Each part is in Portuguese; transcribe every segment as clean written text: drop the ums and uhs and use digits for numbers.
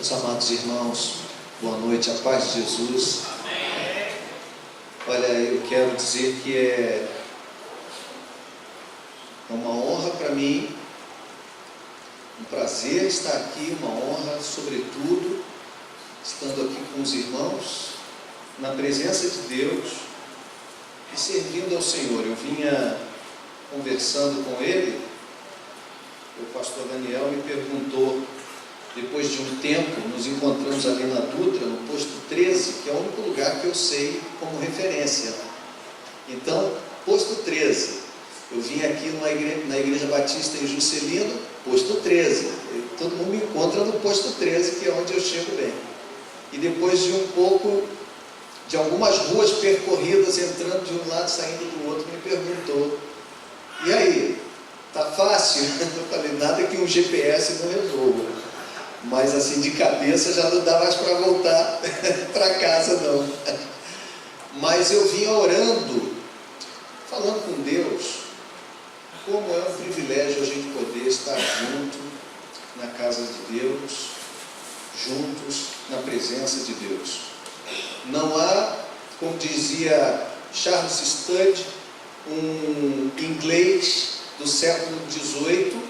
Meus amados irmãos, boa noite, a paz de Jesus. Amém. Olha, eu quero dizer que é uma honra para mim, um prazer estar aqui, uma honra, sobretudo, estando aqui com os irmãos, na presença de Deus e servindo ao Senhor. Eu vinha conversando com ele, o pastor Daniel me perguntou, depois de um tempo, nos encontramos ali na Dutra, no posto 13, que é o único lugar que eu sei como referência. Então, posto 13. Eu vim aqui na Igreja Batista em Juscelino, posto 13. Todo mundo me encontra no posto 13, que é onde eu chego bem. E depois de um pouco, de algumas ruas percorridas, entrando de um lado, saindo do outro, me perguntou: e aí, tá fácil? Eu falei: nada que um GPS não resolva. Mas assim, de cabeça já não dá mais para voltar para casa não. Mas eu vinha orando, falando com Deus, como é um privilégio a gente poder estar junto na casa de Deus, juntos na presença de Deus. Não há, como dizia Charles Studd, um inglês do século XVIII,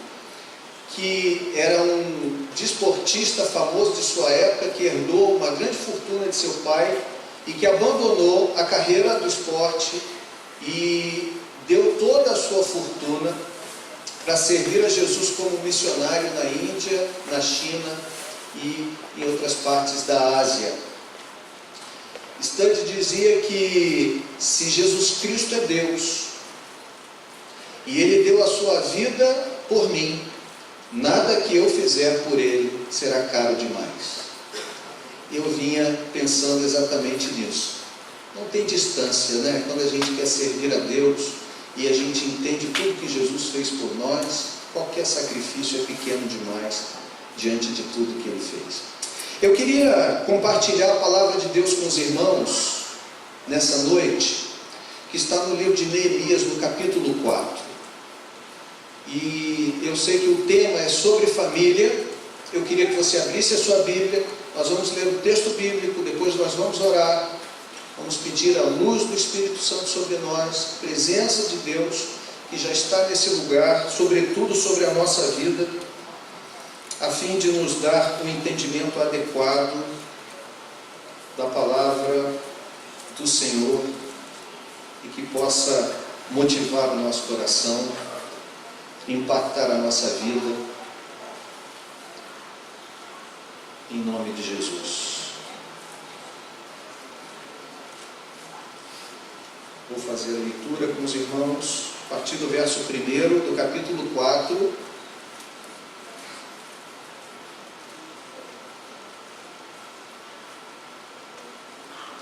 que era um desportista famoso de sua época, que herdou uma grande fortuna de seu pai e que abandonou a carreira do esporte e deu toda a sua fortuna para servir a Jesus como missionário na Índia, na China e em outras partes da Ásia. Studd dizia que se Jesus Cristo é Deus e Ele deu a sua vida por mim, nada que eu fizer por Ele será caro demais. Eu vinha pensando exatamente nisso. Não tem distância, né? Quando a gente quer servir a Deus e a gente entende tudo que Jesus fez por nós, qualquer sacrifício é pequeno demais diante de tudo que Ele fez. Eu queria compartilhar a palavra de Deus com os irmãos nessa noite, que está no livro de Neemias, no capítulo 4. E eu sei que o tema é sobre família. Eu queria que você abrisse a sua Bíblia. Nós vamos ler o texto bíblico, depois nós vamos orar. Vamos pedir a luz do Espírito Santo sobre nós, presença de Deus que já está nesse lugar, sobretudo sobre a nossa vida, a fim de nos dar um entendimento adequado da palavra do Senhor e que possa motivar o nosso coração, impactar a nossa vida, em nome de Jesus. Vou fazer a leitura com os irmãos, a partir do verso 1 do capítulo 4.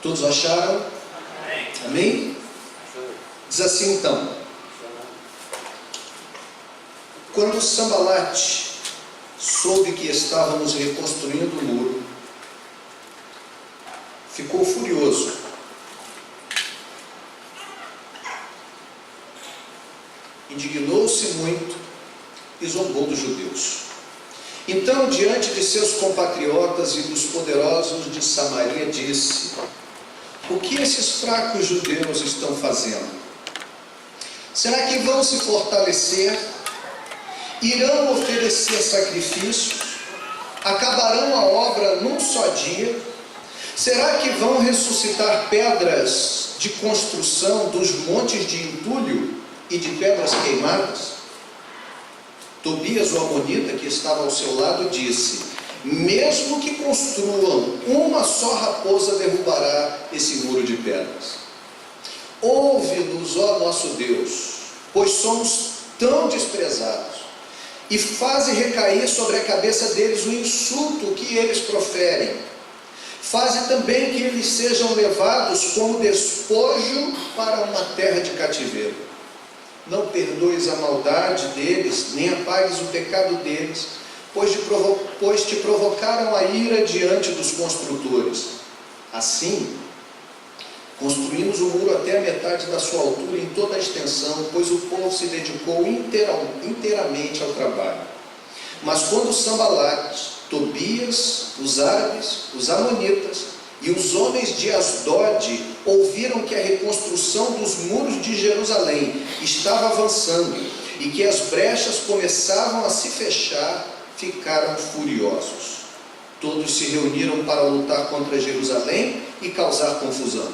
Todos acharam? Amém? Diz assim então: quando Sambalate soube que estávamos reconstruindo o muro, ficou furioso. Indignou-se muito e zombou dos judeus. Então, diante de seus compatriotas e dos poderosos de Samaria, disse: o que esses fracos judeus estão fazendo? Será que vão se fortalecer? Irão oferecer sacrifícios? Acabarão a obra num só dia? Será que vão ressuscitar pedras de construção dos montes de entulho e de pedras queimadas? Tobias, o amonita, que estava ao seu lado, disse: mesmo que construam, uma só raposa derrubará esse muro de pedras. Ouve-nos, ó nosso Deus, pois somos tão desprezados, e faze recair sobre a cabeça deles o insulto que eles proferem. Faze também que eles sejam levados como despojo para uma terra de cativeiro. Não perdoes a maldade deles, nem apagues o pecado deles, pois te provocaram a ira diante dos construtores. Assim, construímos o muro até a metade da sua altura em toda a extensão, pois o povo se dedicou inteiramente ao trabalho. Mas quando Sambalate Tobias, os árabes, os amonitas e os homens de Asdod ouviram que a reconstrução dos muros de Jerusalém estava avançando e que as brechas começavam a se fechar, ficaram furiosos. Todos se reuniram para lutar contra Jerusalém e causar confusão.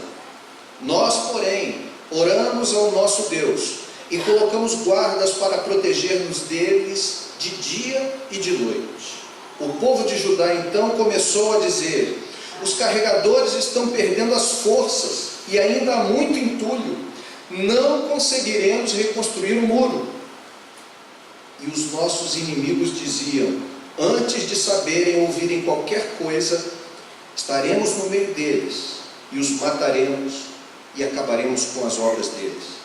Nós, porém, oramos ao nosso Deus e colocamos guardas para proteger-nos deles de dia e de noite. O povo de Judá então começou a dizer: os carregadores estão perdendo as forças e ainda há muito entulho, não conseguiremos reconstruir o muro. E os nossos inimigos diziam: antes de saberem ou ouvirem qualquer coisa, estaremos no meio deles e os mataremos e acabaremos com as obras deles.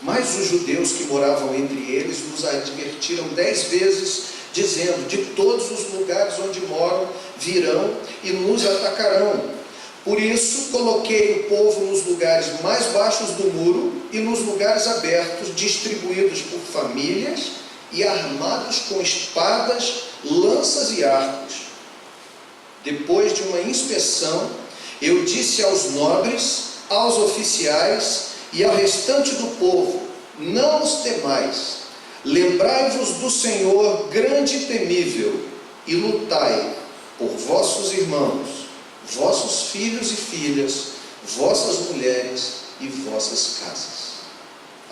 Mas os judeus que moravam entre eles nos advertiram 10 vezes, dizendo: de todos os lugares onde moram virão e nos atacarão. Por isso coloquei o povo nos lugares mais baixos do muro e nos lugares abertos, distribuídos por famílias e armados com espadas, lanças e arcos. Depois de uma inspeção, eu disse aos nobres, aos oficiais e ao restante do povo: não os temais, lembrai-vos do Senhor grande e temível, e lutai por vossos irmãos, vossos filhos e filhas, vossas mulheres e vossas casas.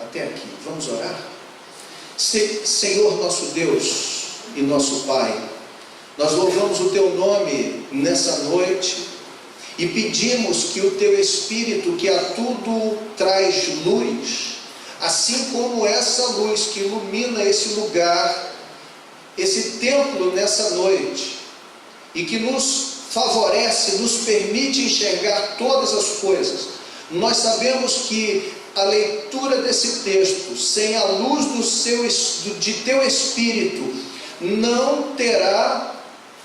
Até aqui, vamos orar? Senhor nosso Deus e nosso Pai, nós louvamos o Teu nome nessa noite e pedimos que o Teu Espírito, que a tudo traz luz, assim como essa luz que ilumina esse lugar, esse templo nessa noite, e que nos favorece, nos permite enxergar todas as coisas, nós sabemos que a leitura desse texto, sem a luz de Teu Espírito, não terá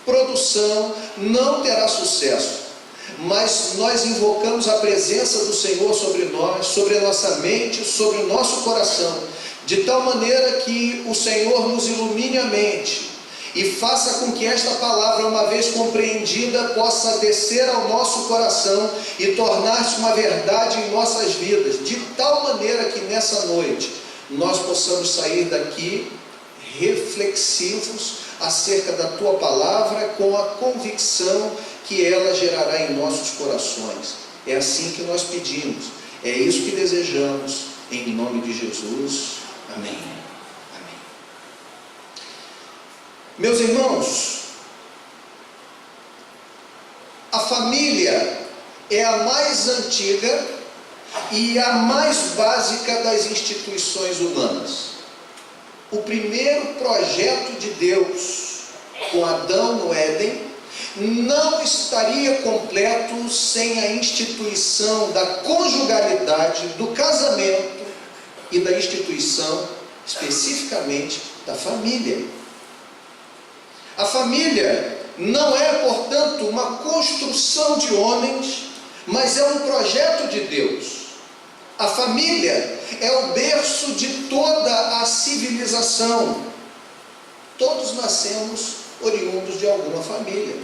produção, não terá sucesso. Mas nós invocamos a presença do Senhor sobre nós, sobre a nossa mente, sobre o nosso coração, de tal maneira que o Senhor nos ilumine a mente e faça com que esta palavra, uma vez compreendida, possa descer ao nosso coração e tornar-se uma verdade em nossas vidas, de tal maneira que nessa noite nós possamos sair daqui reflexivos acerca da Tua palavra, com a convicção que ela gerará em nossos corações. É assim que nós pedimos, é isso que desejamos, em nome de Jesus. Amém. Amém. Meus irmãos, a família é a mais antiga e a mais básica das instituições humanas. O primeiro projeto de Deus com Adão no Éden não estaria completo sem a instituição da conjugalidade, do casamento e da instituição, especificamente, da família. A família não é, portanto, uma construção de homens, mas é um projeto de Deus. A família é o berço de toda a civilização. Todos nascemos oriundos de alguma família.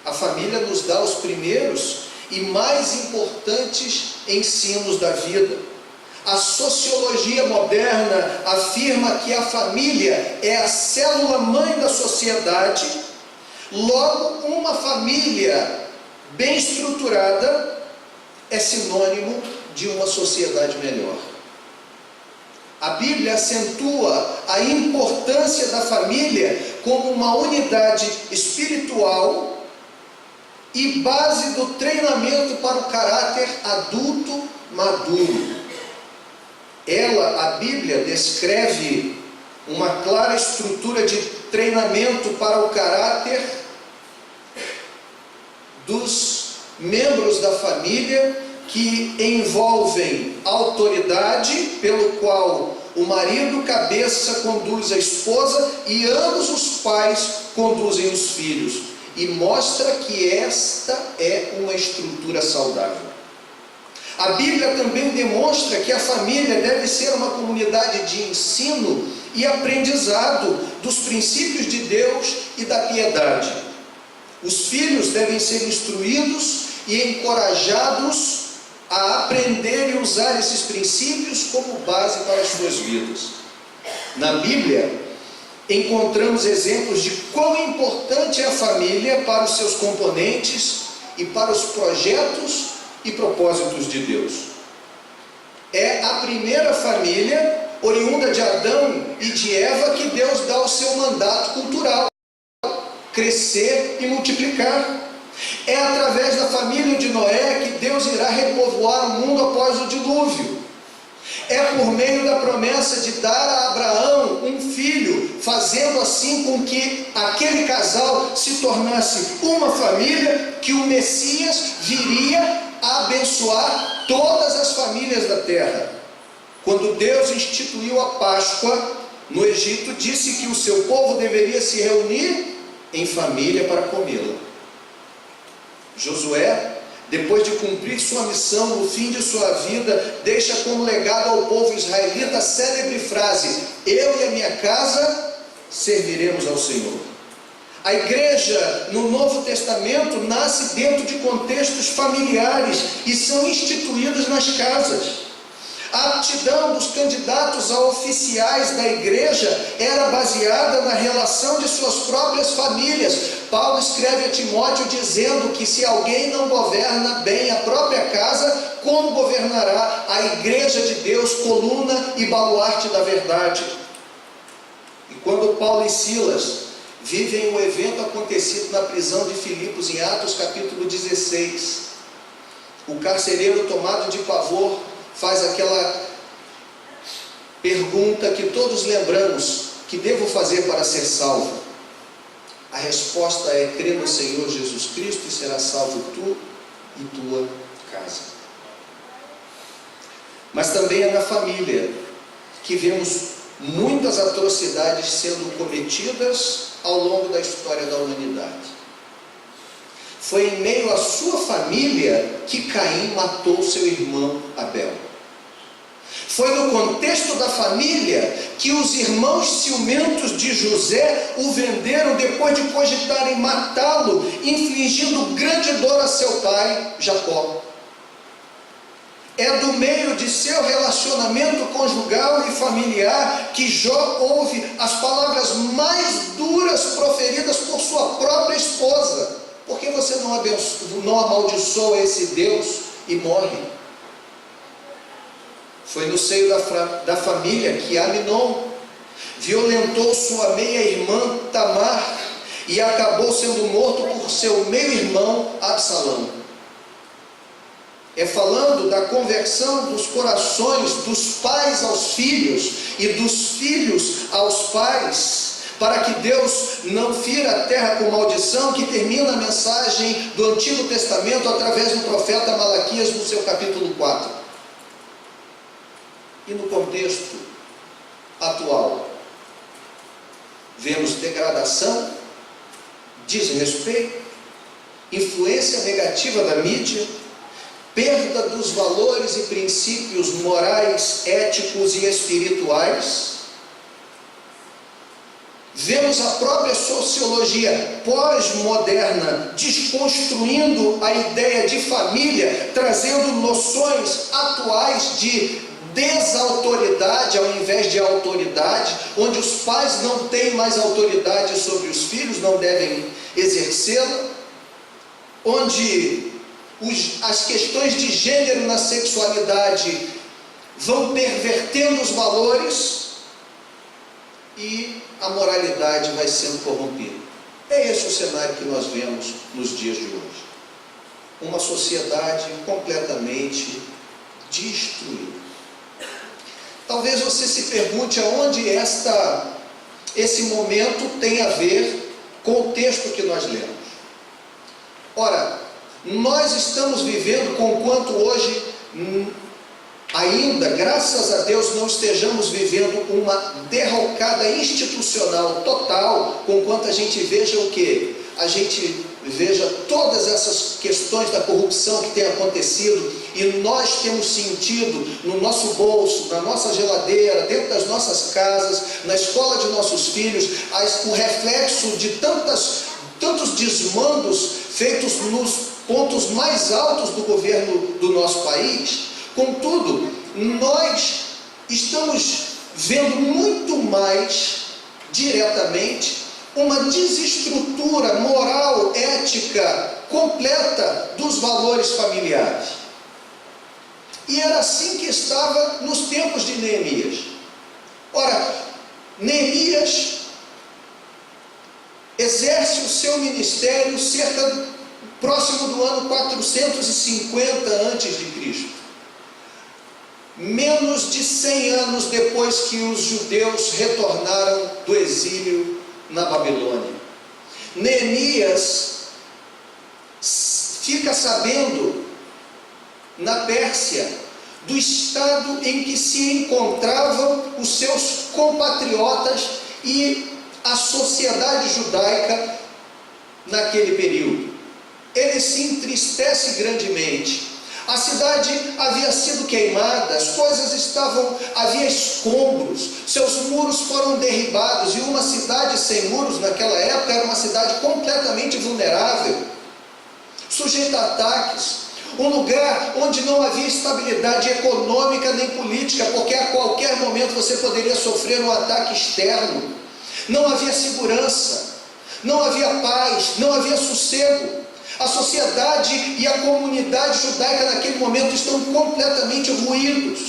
A família nos dá os primeiros e mais importantes ensinos da vida. A sociologia moderna afirma que a família é a célula-mãe da sociedade. Logo, uma família bem estruturada é sinônimo de uma sociedade melhor. A Bíblia acentua a importância da família como uma unidade espiritual e base do treinamento para o caráter adulto maduro. A Bíblia, descreve uma clara estrutura de treinamento para o caráter dos membros da família, que envolvem autoridade, pelo qual o marido, cabeça, conduz a esposa e ambos os pais conduzem os filhos, e mostra que esta é uma estrutura saudável. A Bíblia também demonstra que a família deve ser uma comunidade de ensino e aprendizado dos princípios de Deus e da piedade. Os filhos devem ser instruídos e encorajados a aprender e usar esses princípios como base para as suas vidas. Na Bíblia, encontramos exemplos de quão importante é a família para os seus componentes e para os projetos e propósitos de Deus. É a primeira família, oriunda de Adão e de Eva, que Deus dá o seu mandato cultural: crescer e multiplicar. É através da família de Noé que Deus irá repovoar o mundo após o dilúvio. É por meio da promessa de dar a Abraão um filho, fazendo assim com que aquele casal se tornasse uma família, que o Messias viria a abençoar todas as famílias da terra. Quando Deus instituiu a Páscoa no Egito, disse que o seu povo deveria se reunir em família para comê-la. Josué, depois de cumprir sua missão no fim de sua vida, deixa como legado ao povo israelita a célebre frase: eu e a minha casa serviremos ao Senhor. A igreja no Novo Testamento nasce dentro de contextos familiares e são instituídos nas casas. A aptidão dos candidatos a oficiais da igreja era baseada na relação de suas próprias famílias. Paulo escreve a Timóteo dizendo que se alguém não governa bem a própria casa, como governará a igreja de Deus, coluna e baluarte da verdade? E quando Paulo e Silas vivem o evento acontecido na prisão de Filipos, em Atos capítulo 16, o carcereiro, tomado de pavor, faz aquela pergunta que todos lembramos: que devo fazer para ser salvo? A resposta é: crê no Senhor Jesus Cristo e serás salvo tu e tua casa. Mas também é na família que vemos muitas atrocidades sendo cometidas ao longo da história da humanidade. Foi em meio à sua família que Caim matou seu irmão Abel. Foi no contexto da família que os irmãos ciumentos de José o venderam depois de cogitarem matá-lo, infligindo grande dor a seu pai, Jacó. É do meio de seu relacionamento conjugal e familiar que Jó ouve as palavras mais duras proferidas por sua própria esposa: por que você não amaldiçoa esse Deus e morre? Foi no seio da família que Aminon violentou sua meia-irmã Tamar e acabou sendo morto por seu meio-irmão Absalão. É falando da conversão dos corações dos pais aos filhos e dos filhos aos pais, para que Deus não fira a terra com maldição, que termina a mensagem do Antigo Testamento através do profeta Malaquias no seu capítulo 4. E no contexto atual, vemos degradação, desrespeito, influência negativa da mídia, perda dos valores e princípios morais, éticos e espirituais. Vemos a própria sociologia pós-moderna desconstruindo a ideia de família, trazendo noções atuais de desautoridade ao invés de autoridade, onde os pais não têm mais autoridade sobre os filhos, não devem exercê-la, onde as questões de gênero na sexualidade vão pervertendo os valores e a moralidade vai sendo corrompida. É esse o cenário que nós vemos nos dias de hoje. Uma sociedade completamente destruída. Talvez você se pergunte aonde esse momento tem a ver com o texto que nós lemos. Ora, nós estamos vivendo, conquanto hoje ainda, graças a Deus, não estejamos vivendo uma derrocada institucional total, conquanto a gente veja o quê? A gente veja todas essas questões da corrupção que tem acontecido, e nós temos sentido no nosso bolso, na nossa geladeira, dentro das nossas casas, na escola de nossos filhos, o reflexo de tantos desmandos feitos nos pontos mais altos do governo do nosso país. Contudo, nós estamos vendo muito mais diretamente uma desestrutura moral, ética, completa dos valores familiares. E era assim que estava nos tempos de Neemias. Ora, Neemias exerce o seu ministério próximo do ano 450 a.C., menos de 100 anos depois que os judeus retornaram do exílio na Babilônia. Neemias fica sabendo, na Pérsia, do estado em que se encontravam os seus compatriotas e a sociedade judaica naquele período. Ele se entristece grandemente. A cidade havia sido queimada, as coisas havia escombros, seus muros foram derribados, e uma cidade sem muros naquela época era uma cidade completamente vulnerável, sujeita a ataques, um lugar onde não havia estabilidade econômica nem política, porque a qualquer momento você poderia sofrer um ataque externo. Não havia segurança, não havia paz, não havia sossego. A sociedade e a comunidade judaica naquele momento estão completamente ruídos.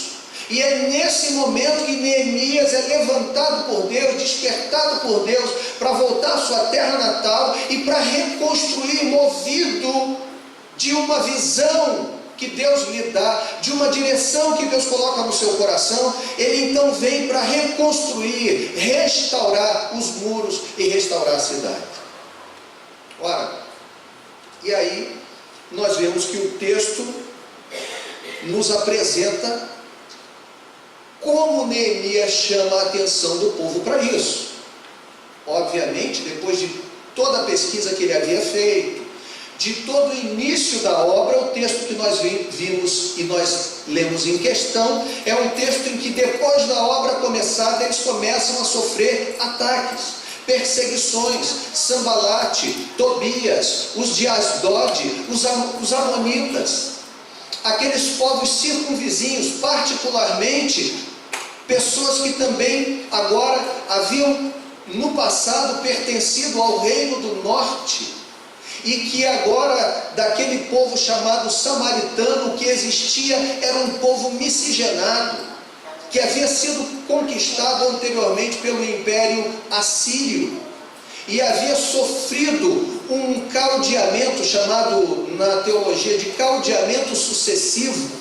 E é nesse momento que Neemias é levantado por Deus, despertado por Deus, para voltar à sua terra natal e para reconstruir, movido de uma visão que Deus lhe dá, de uma direção que Deus coloca no seu coração. Ele então vem para reconstruir, restaurar os muros e restaurar a cidade. Ora, e aí nós vemos que o texto nos apresenta como Neemias chama a atenção do povo para isso. Obviamente, depois de toda a pesquisa que ele havia feito, de todo o início da obra, o texto que nós vimos e nós lemos em questão, é um texto em que depois da obra começada, eles começam a sofrer ataques, perseguições. Sambalate, Tobias, os de Asdod, os amonitas, aqueles povos circunvizinhos, particularmente pessoas que também agora haviam no passado pertencido ao reino do norte, e que agora, daquele povo chamado samaritano, o que existia era um povo miscigenado, que havia sido conquistado anteriormente pelo Império Assírio, e havia sofrido um caldeamento, chamado na teologia de caldeamento sucessivo.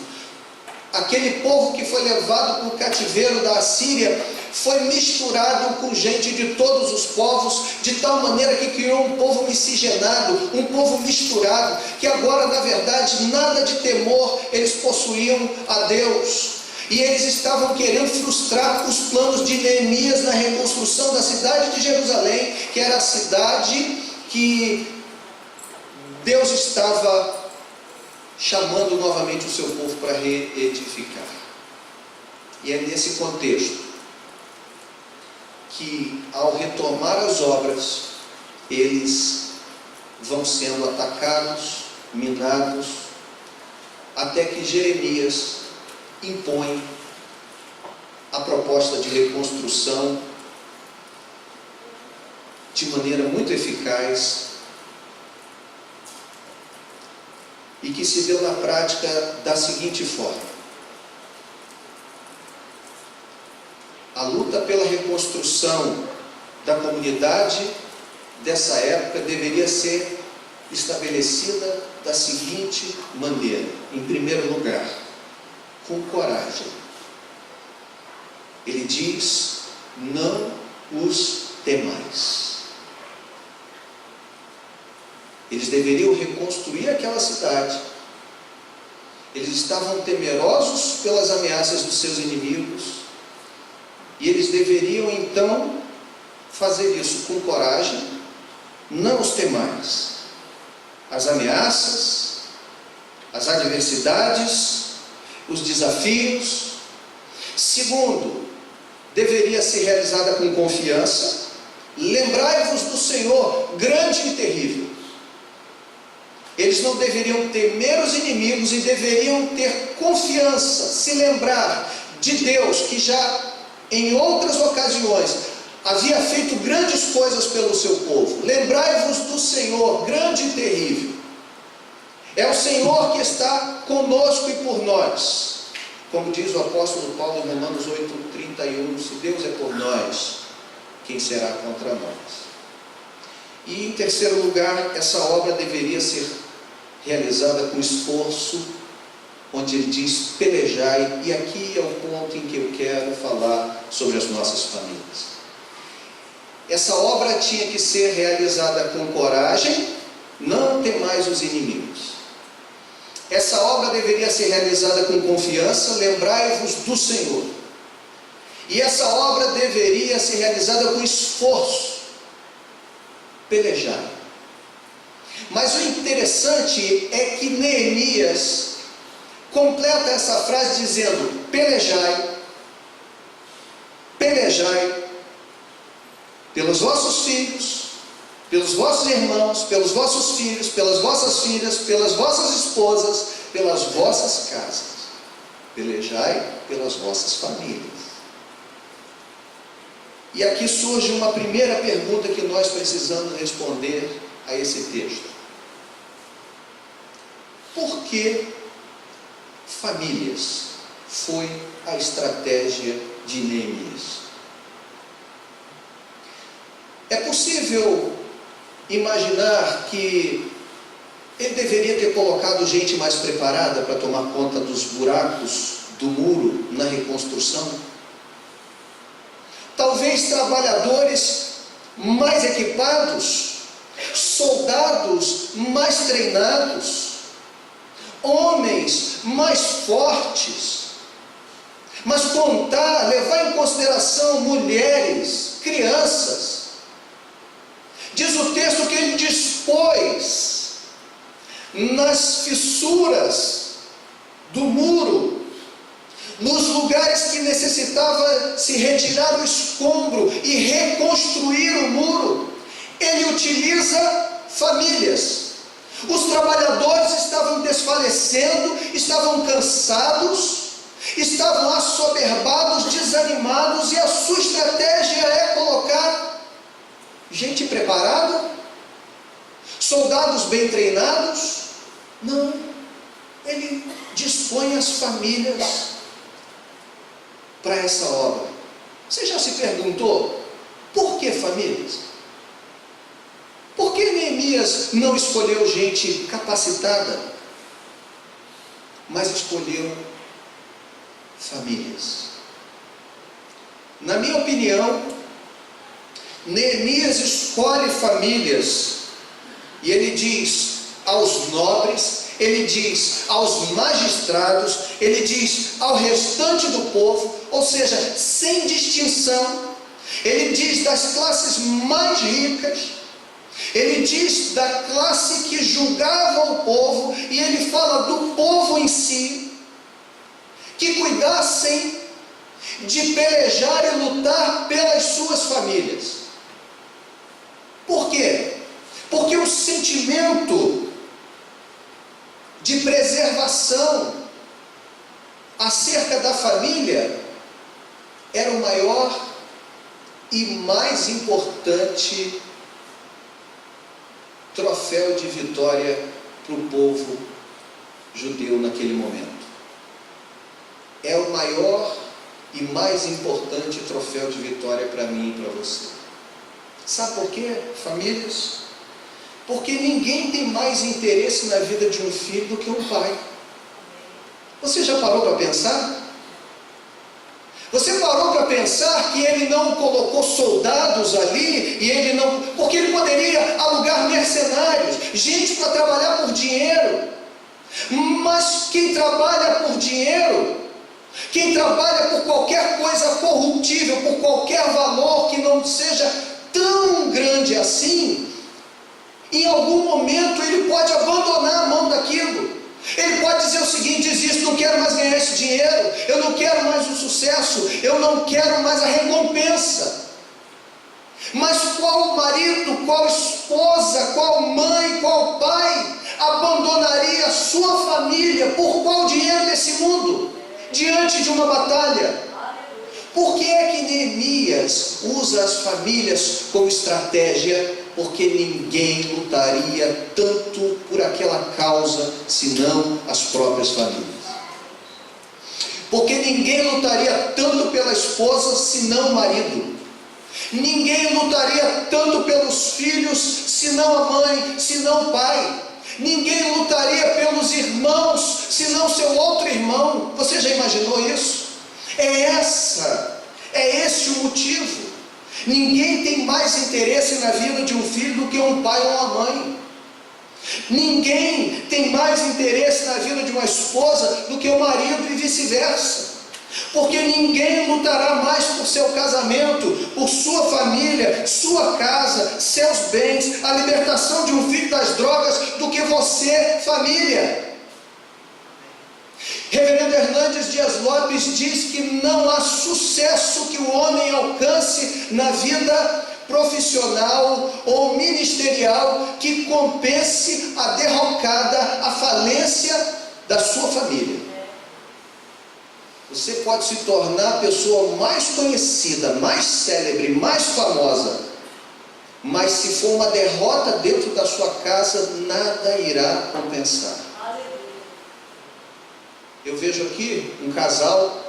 Aquele povo que foi levado para o cativeiro da Assíria foi misturado com gente de todos os povos, de tal maneira que criou um povo miscigenado, um povo misturado, que agora, na verdade, nada de temor eles possuíam a Deus. E eles estavam querendo frustrar os planos de Neemias na reconstrução da cidade de Jerusalém, que era a cidade que Deus estava chamando novamente o seu povo para reedificar. E é nesse contexto que, ao retomar as obras, eles vão sendo atacados, minados, até que Jeremias impõe a proposta de reconstrução de maneira muito eficaz, e que se deu na prática da seguinte forma: a luta pela reconstrução da comunidade dessa época deveria ser estabelecida da seguinte maneira: em primeiro lugar, com coragem. Ele diz: não os temais. Eles deveriam reconstruir aquela cidade, Eles estavam temerosos pelas ameaças dos seus inimigos, e eles deveriam então fazer isso com coragem. Não os temais. As ameaças, as adversidades, os desafios. Segundo, deveria ser realizada com confiança. Lembrai-vos do Senhor, grande e terrível. Eles não deveriam temer os inimigos e deveriam ter confiança, se lembrar de Deus, que já em outras ocasiões havia feito grandes coisas pelo seu povo. Lembrai-vos do Senhor, grande e terrível. É o Senhor que está conosco e por nós. Como diz o apóstolo Paulo em Romanos 8:31, se Deus é por nós, quem será contra nós? E em terceiro lugar, essa obra deveria ser realizada com esforço, onde ele diz pelejai, e aqui é o ponto em que eu quero falar sobre as nossas famílias. Essa obra tinha que ser realizada com coragem, não temais os inimigos. Essa obra deveria ser realizada com confiança, lembrai-vos do Senhor. E essa obra deveria ser realizada com esforço, pelejar. Mas o interessante é que Neemias completa essa frase dizendo: pelejai, pelejai pelos vossos filhos, pelos vossos irmãos, pelos vossos filhos, pelas vossas filhas, pelas vossas esposas, pelas vossas casas. Pelejai pelas vossas famílias. E aqui surge uma primeira pergunta que nós precisamos responder a esse texto. Por que famílias foi a estratégia de Neemias? É possível imaginar que ele deveria ter colocado gente mais preparada para tomar conta dos buracos do muro na reconstrução? Talvez trabalhadores mais equipados, soldados mais treinados, homens mais fortes, mas levar em consideração mulheres, crianças. Diz o texto que ele dispôs nas fissuras do muro, nos lugares que necessitava se retirar o escombro e reconstruir o muro. Ele utiliza famílias. Os trabalhadores estavam desfalecendo, estavam cansados, estavam assoberbados, desanimados, e a sua estratégia é colocar gente preparada, soldados bem treinados. Não, ele dispõe as famílias para essa obra. Você já se perguntou por que famílias? Por que Neemias não escolheu gente capacitada, mas escolheu famílias? Na minha opinião, Neemias escolhe famílias, e ele diz aos nobres, ele diz aos magistrados, ele diz ao restante do povo, ou seja, sem distinção. Ele diz das classes mais ricas, ele diz da classe que julgava o povo, e ele fala do povo em si, que cuidassem de pelejar e lutar pelas suas famílias. Por quê? Porque o sentimento de preservação acerca da família era o maior e mais importante troféu de vitória para o povo judeu naquele momento. É o maior e mais importante troféu de vitória para mim e para você. Sabe por quê, famílias? Porque ninguém tem mais interesse na vida de um filho do que um pai. Você já parou para pensar? Você parou para pensar que ele não colocou soldados ali, e ele não, porque ele poderia alugar mercenários, gente para trabalhar por dinheiro. Mas quem trabalha por dinheiro, quem trabalha por qualquer coisa corruptível, por qualquer valor que não seja tão grande assim, em algum momento ele pode abandonar a mão daquilo. Ele pode dizer o seguinte: desisto, não quero mais ganhar esse dinheiro, eu não quero mais o sucesso, eu não quero mais a recompensa. Mas qual marido, qual esposa, qual mãe, qual pai abandonaria a sua família por qual dinheiro desse mundo, diante de uma batalha? Por que é que Neemias usa as famílias como estratégia? Porque ninguém lutaria tanto por aquela causa, senão as próprias famílias. Porque ninguém lutaria tanto pela esposa, senão o marido. Ninguém lutaria tanto pelos filhos, senão a mãe, senão o pai. Ninguém lutaria pelos irmãos, senão seu outro irmão. Você já imaginou isso? É esse o motivo. Ninguém tem mais interesse na vida de um filho do que um pai ou uma mãe. Ninguém tem mais interesse na vida de uma esposa do que o marido e vice-versa. Porque ninguém lutará mais por seu casamento, por sua família, sua casa, seus bens, a libertação de um filho das drogas, do que você, família. Reverendo Hernandes Dias Lopes diz que não há sucesso que o homem alcance na vida profissional ou ministerial que compense a derrocada, a falência da sua família. Você pode se tornar a pessoa mais conhecida, mais célebre, mais famosa, mas se for uma derrota dentro da sua casa, nada irá compensar. Eu vejo aqui um casal,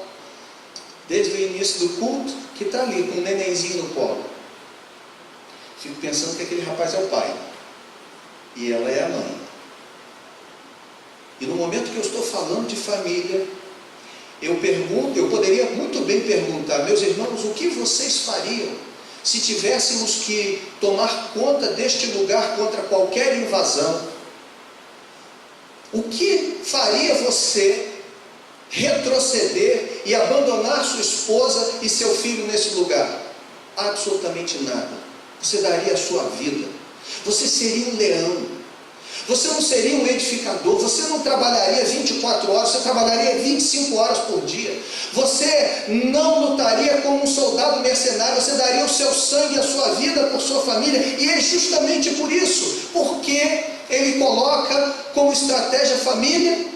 desde o início do culto, que está ali com um nenenzinho no colo. Fico pensando que aquele rapaz é o pai e ela é a mãe. E no momento que eu estou falando de família, eu poderia muito bem perguntar: meus irmãos, o que vocês fariam se tivéssemos que tomar conta deste lugar contra qualquer invasão? O que faria você retroceder e abandonar sua esposa e seu filho nesse lugar? Absolutamente nada. Você daria a sua vida. Você seria um leão. Você não seria um edificador. Você não trabalharia 24 horas, você trabalharia 25 horas por dia. Você não lutaria como um soldado mercenário. Você daria o seu sangue e a sua vida por sua família. E é justamente por isso, porque ele coloca como estratégia a família.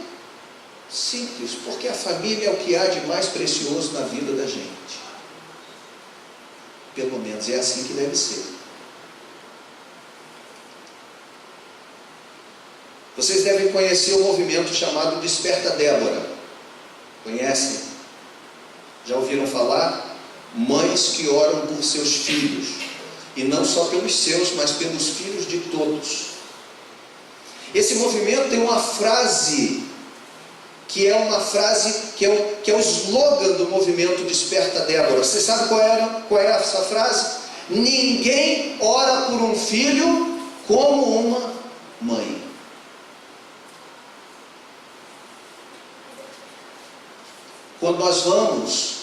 Simples, porque a família é o que há de mais precioso na vida da gente. Pelo menos é assim que deve ser. Vocês devem conhecer o movimento chamado Desperta Débora. Conhecem? Já ouviram falar? Mães que oram por seus filhos. E não só pelos seus, mas pelos filhos de todos. Esse movimento tem uma frase que é o slogan do movimento Desperta Débora. Você sabe qual é essa frase? Ninguém ora por um filho como uma mãe. Quando nós vamos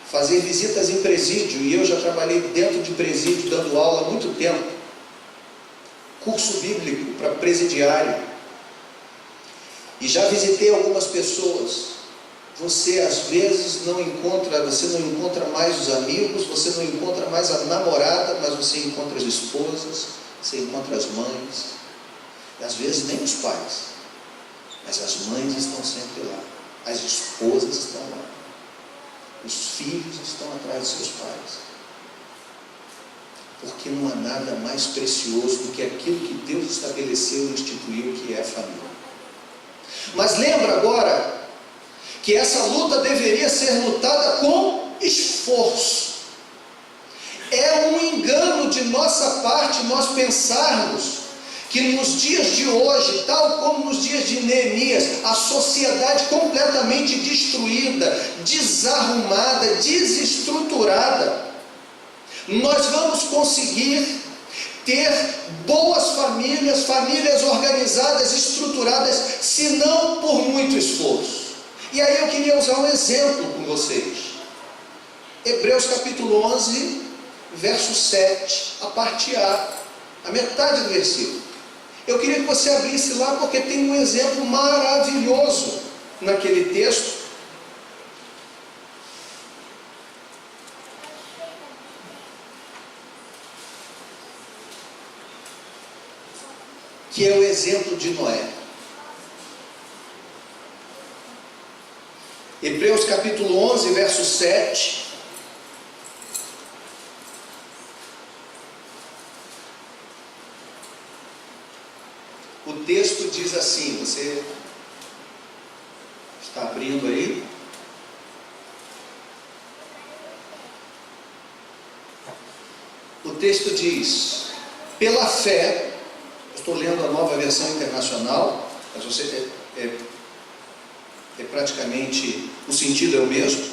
fazer visitas em presídio, e eu já trabalhei dentro de presídio dando aula há muito tempo, curso bíblico para presidiário, e já visitei algumas pessoas. Você às vezes não encontra mais os amigos, você não encontra mais a namorada, mas você encontra as esposas, você encontra as mães, e às vezes nem os pais, mas as mães estão sempre lá, as esposas estão lá, os filhos estão atrás de seus pais, porque não há nada mais precioso do que aquilo que Deus estabeleceu e instituiu, que é a família. Mas lembra agora que essa luta deveria ser lutada com esforço. É um engano de nossa parte nós pensarmos que nos dias de hoje, tal como nos dias de Neemias, a sociedade completamente destruída, desarrumada, desestruturada, nós vamos conseguir ter boas famílias, famílias organizadas, estruturadas, se não por muito esforço. E aí eu queria usar um exemplo com vocês. Hebreus capítulo 11, verso 7, a parte A, a metade do versículo. Eu queria que você abrisse lá, porque tem um exemplo maravilhoso naquele texto. Que é o exemplo de Noé. Hebreus capítulo 11, verso 7. O texto diz assim, você está abrindo aí? O texto diz: pela fé, estou lendo a Nova Versão Internacional, mas você praticamente, o sentido é o mesmo.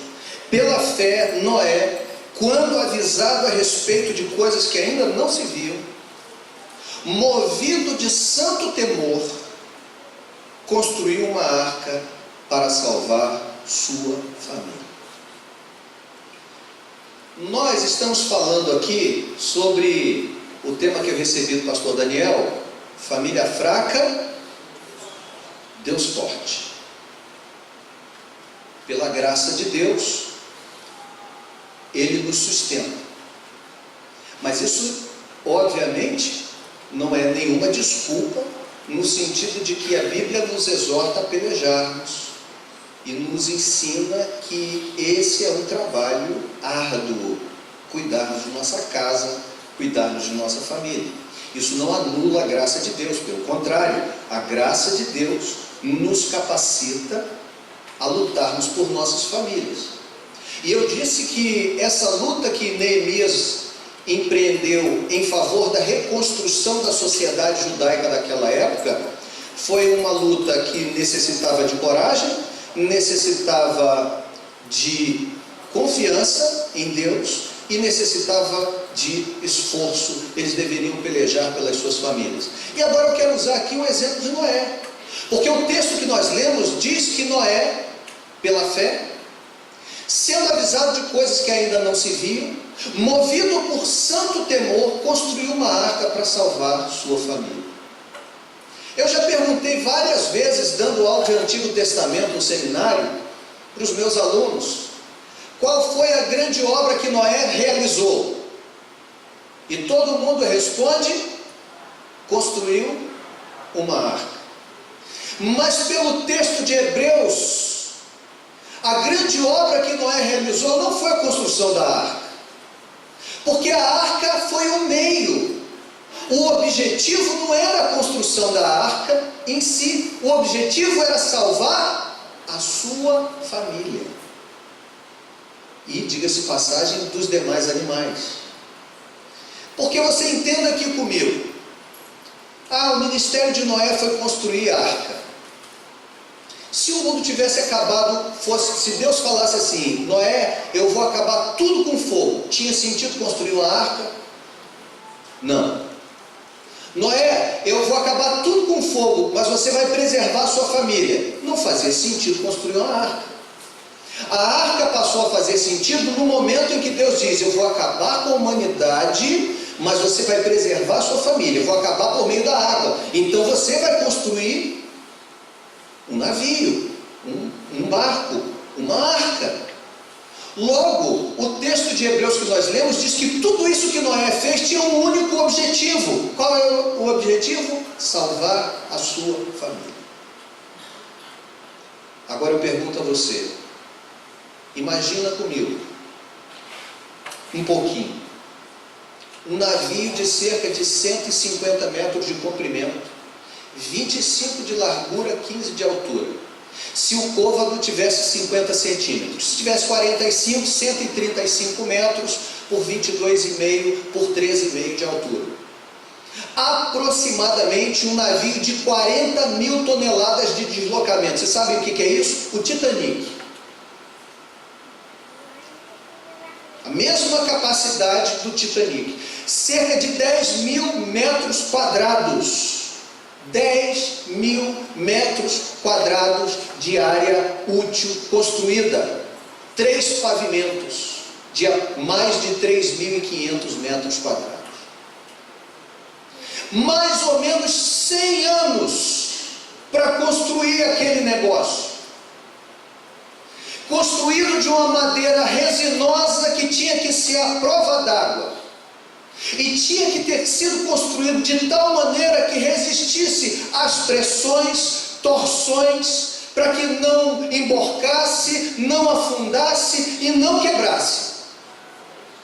Pela fé, Noé, quando avisado a respeito de coisas que ainda não se viam, movido de santo temor, construiu uma arca para salvar sua família. Nós estamos falando aqui sobre o tema que eu recebi do pastor Daniel: família fraca, Deus forte. Pela graça de Deus, Ele nos sustenta. Mas isso, obviamente, não é nenhuma desculpa, no sentido de que a Bíblia nos exorta a pelejarmos e nos ensina que esse é um trabalho árduo, cuidarmos de nossa casa, cuidarmos de nossa família. Isso não anula a graça de Deus, pelo contrário, a graça de Deus nos capacita a lutarmos por nossas famílias. E eu disse que essa luta que Neemias empreendeu em favor da reconstrução da sociedade judaica daquela época foi uma luta que necessitava de coragem, necessitava de confiança em Deus e necessitava de esforço. Eles deveriam pelejar pelas suas famílias. E agora eu quero usar aqui o exemplo de Noé, porque o texto que nós lemos diz que Noé, pela fé, sendo avisado de coisas que ainda não se viam, movido por santo temor, construiu uma arca para salvar sua família. Eu já perguntei várias vezes, dando aula de Antigo Testamento no seminário, para os meus alunos, qual foi a grande obra que Noé realizou? E todo mundo responde: construiu uma arca. Mas pelo texto de Hebreus, a grande obra que Noé realizou não foi a construção da arca, porque a arca foi o meio. O objetivo não era a construção da arca em si, o objetivo era salvar a sua família. E, diga-se passagem, dos demais animais. Porque você entenda aqui comigo, o ministério de Noé foi construir a arca. Se o mundo tivesse acabado, se Deus falasse assim: Noé, eu vou acabar tudo com fogo, tinha sentido construir uma arca? Não. Noé, eu vou acabar tudo com fogo, mas você vai preservar a sua família. Não fazia sentido construir uma arca. A arca passou a fazer sentido no momento em que Deus diz: eu vou acabar com a humanidade, mas você vai preservar a sua família. Eu vou acabar por meio da água. Então você vai construir um navio, um barco, uma arca. Logo, o texto de Hebreus que nós lemos diz que tudo isso que Noé fez tinha um único objetivo. Qual é o objetivo? Salvar a sua família. Agora eu pergunto a você, imagina comigo, um pouquinho, um navio de cerca de 150 metros de comprimento, 25 de largura, 15 de altura. Se o côvado tivesse 50 centímetros, se tivesse 45, 135 metros por 22,5 por 13,5 de altura. Aproximadamente um navio de 40 mil toneladas de deslocamento. Você sabe o que é isso? O Titanic. A mesma capacidade do Titanic. cerca de 10 mil metros quadrados. 10 mil metros quadrados de área útil construída. 3 pavimentos de mais de 3.500 metros quadrados. Mais ou menos 100 anos para construir aquele negócio. Construído de uma madeira resinosa que tinha que ser à prova d'água. E tinha que ter sido construído de tal maneira que resistisse às pressões, torções, para que não emborcasse, não afundasse e não quebrasse,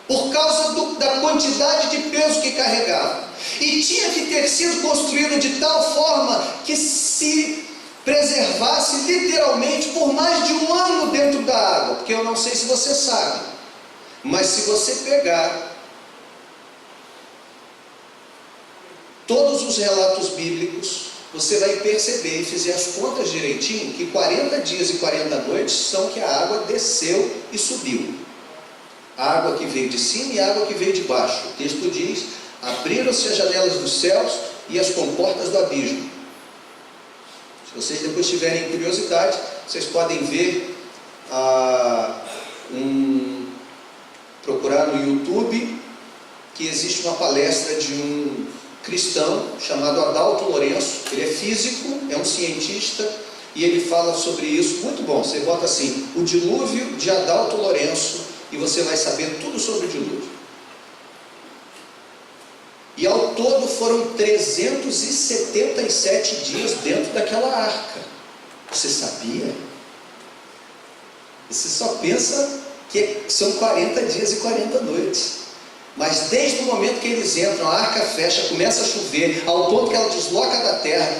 por causa da quantidade de peso que carregava. E tinha que ter sido construído de tal forma que se preservasse literalmente por mais de um ano dentro da água, porque eu não sei se você sabe, mas se você pegar todos os relatos bíblicos, você vai perceber e fizer as contas direitinho, que 40 dias e 40 noites são que a água desceu e subiu. A água que veio de cima e a água que veio de baixo. O texto diz: abriram-se as janelas dos céus e as comportas do abismo. Se vocês depois tiverem curiosidade, vocês podem ver, procurar no YouTube, que existe uma palestra de um cristão chamado Adalto Lourenço. Ele é físico, é um cientista, e ele fala sobre isso. Muito bom, você bota assim, o dilúvio de Adalto Lourenço, e você vai saber tudo sobre o dilúvio. E ao todo foram 377 dias dentro daquela arca. Você sabia? Você só pensa que são 40 dias e 40 noites. Mas desde o momento que eles entram, a arca fecha, começa a chover, ao ponto que ela desloca da terra,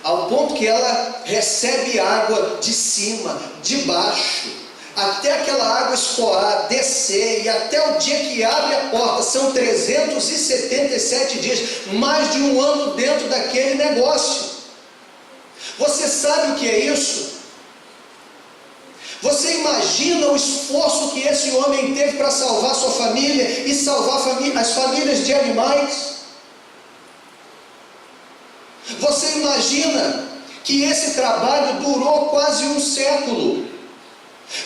ao ponto que ela recebe água de cima, de baixo, até aquela água escoar, descer, e até o dia que abre a porta, são 377 dias, mais de um ano dentro daquele negócio. Você sabe o que é isso? Você imagina o esforço que esse homem teve para salvar sua família e salvar as famílias de animais? Você imagina que esse trabalho durou quase um século?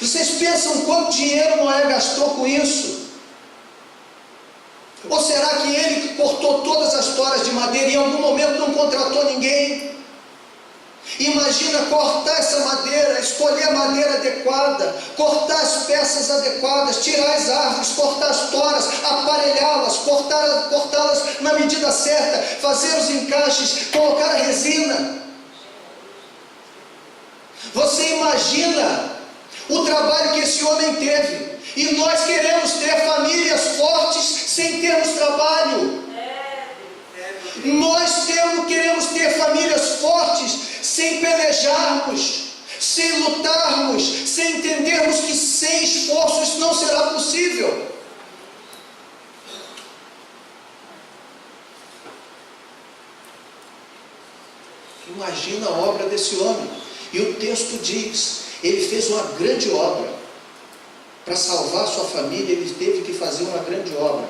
Vocês pensam quanto dinheiro Noé gastou com isso? Ou será que ele que cortou todas as toras de madeira e em algum momento não contratou ninguém? Imagina cortar essa madeira, escolher a madeira adequada, cortar as peças adequadas, tirar as árvores, cortar as toras, aparelhá-las, cortá-las na medida certa, fazer os encaixes, colocar a resina. Você imagina o trabalho que esse homem teve? E nós queremos ter famílias fortes sem termos trabalho. Nós queremos ter famílias fortes sem pelejarmos, sem lutarmos, sem entendermos que sem esforço isso não será possível. Imagina a obra desse homem. E o texto diz, ele fez uma grande obra. Para salvar sua família, ele teve que fazer uma grande obra.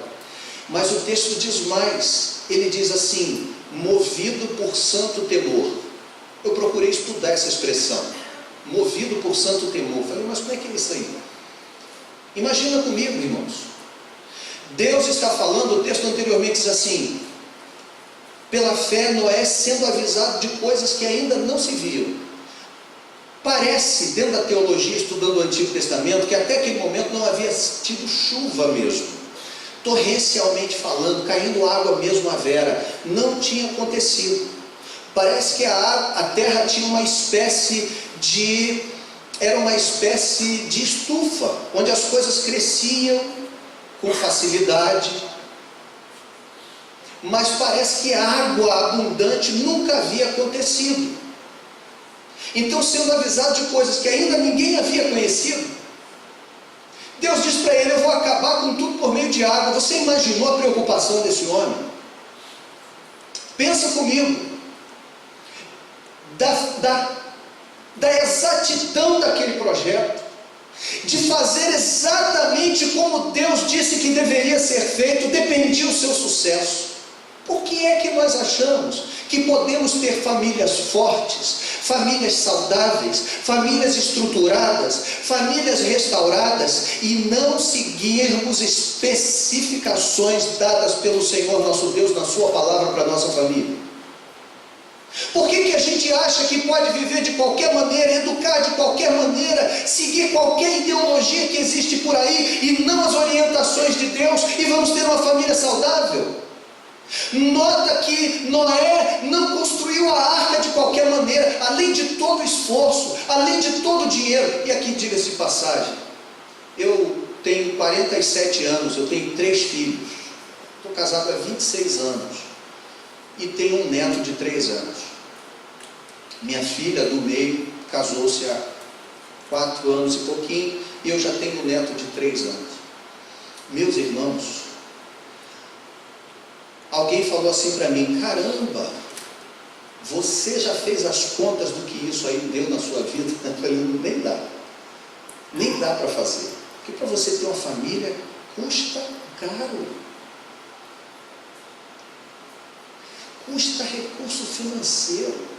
Mas o texto diz mais, ele diz assim, movido por santo temor. Eu procurei estudar essa expressão, movido por santo temor. Falei, mas como é que é isso aí? Imagina comigo, irmãos. Deus está falando, o texto anteriormente diz assim, pela fé Noé sendo avisado de coisas que ainda não se viam. Parece, dentro da teologia, estudando o Antigo Testamento, que até aquele momento não havia tido chuva mesmo. Torrencialmente falando, caindo água mesmo à vera. Não tinha acontecido. Parece que a terra tinha uma espécie de estufa, onde as coisas cresciam com facilidade. Mas parece que água abundante nunca havia acontecido. Então, sendo avisado de coisas que ainda ninguém havia conhecido, Deus diz para ele, eu vou acabar com tudo por meio de água. Você imaginou a preocupação desse homem? Pensa comigo. Da exatidão daquele projeto, de fazer exatamente como Deus disse que deveria ser feito, dependia o seu sucesso. Por que é que nós achamos que podemos ter famílias fortes, famílias saudáveis, famílias estruturadas, famílias restauradas e não seguirmos especificações dadas pelo Senhor nosso Deus na sua palavra para a nossa família? Por que a gente acha que pode viver de qualquer maneira, educar de qualquer maneira, seguir qualquer ideologia que existe por aí e não as orientações de Deus e vamos ter uma família saudável? Nota que Noé não construiu a arca de qualquer maneira, além de todo esforço, além de todo dinheiro. E aqui diga-se de passagem, eu tenho 47 anos, eu tenho 3 filhos, estou casado há 26 anos e tenho um neto de 3 anos. Minha filha do meio casou-se há 4 anos e pouquinho e eu já tenho um neto de 3 anos. Meus irmãos, alguém falou assim para mim: caramba, você já fez as contas do que isso aí deu na sua vida? Eu falei: nem dá para fazer, porque para você ter uma família custa caro, custa recurso financeiro.